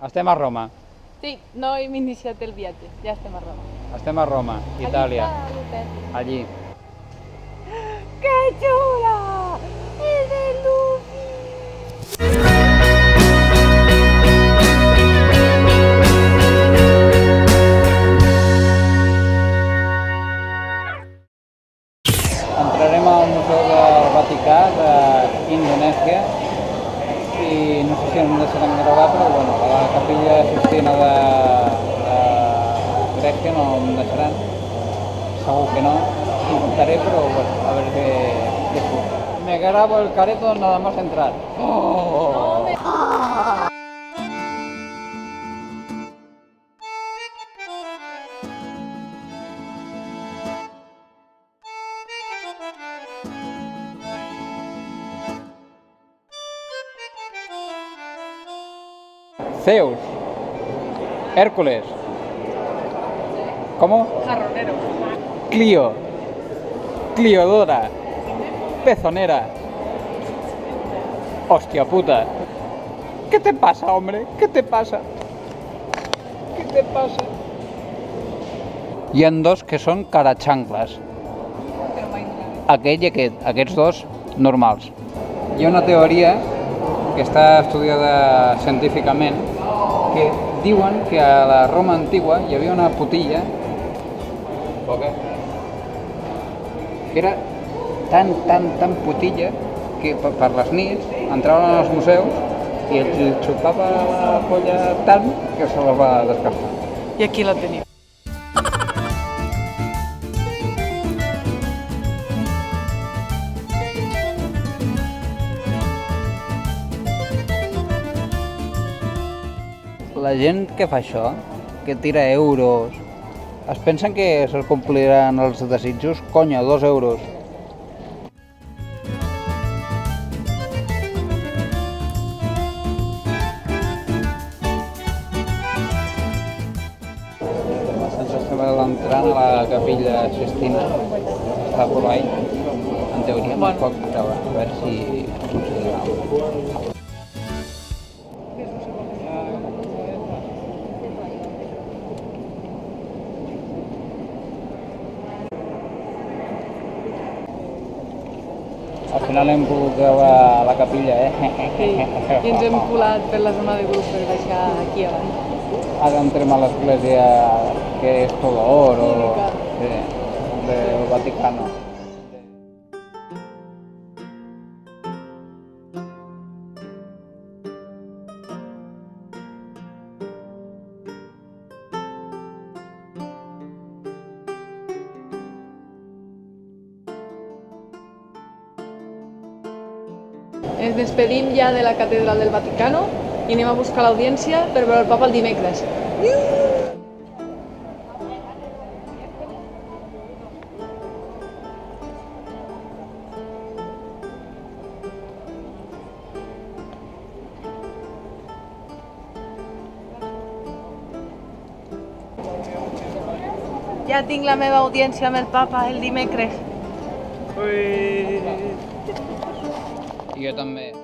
Estem a Roma. Sí, no hem iniciat el viatge, ja estem a Roma. Estem a Roma, Itàlia. Allí està l'hotel. Allí. Que xula! És el Luffy! Entrarem al Museu del Vaticà d'Indonèsia i no sé si em deixaran gravar, però bueno, a la Capella Sistina de Grècia no em deixaran, segur que no, intentaré, però bueno, a ver qué surge. Me grabo el careto nada más entrar. ¡Oh! Zeus, Hércules, ¿cómo? Jarronero. Clio, Cliodora, Pezonera. Hostia puta. ¿Qué te pasa, hombre? ¿Qué te pasa? ¿Qué te pasa? Hi ha dos que són caraxancles. Aquell i aquest, aquests dos normals. Hi ha una teoria que està estudiada científicament que diuen que a la Roma antigua hi havia una putilla que era tan putilla que per les nits entraven als museus i els xupava la polla tant que se la va descafar. I aquí la tenim. La gent que fa això, que tira euros, es pensen que se'ls compliran els desitjos? Conya, 2 euros. Ens estem entrant a la Capella Sistina, està per ahí. En teoria no es pot creure, a veure si succeirà. Al final hem pogut veure la capilla, Sí, i ens hem colat per la zona de grup per baixar aquí avall. Ara entrem a l'església que és tot d'or, sí, del Vaticano. Ens despedim ja de la catedral del Vaticano i anem a buscar l'audiència per veure el papa el dimecres. Ja tinc la meva audiència amb el papa el dimecres. I jo també.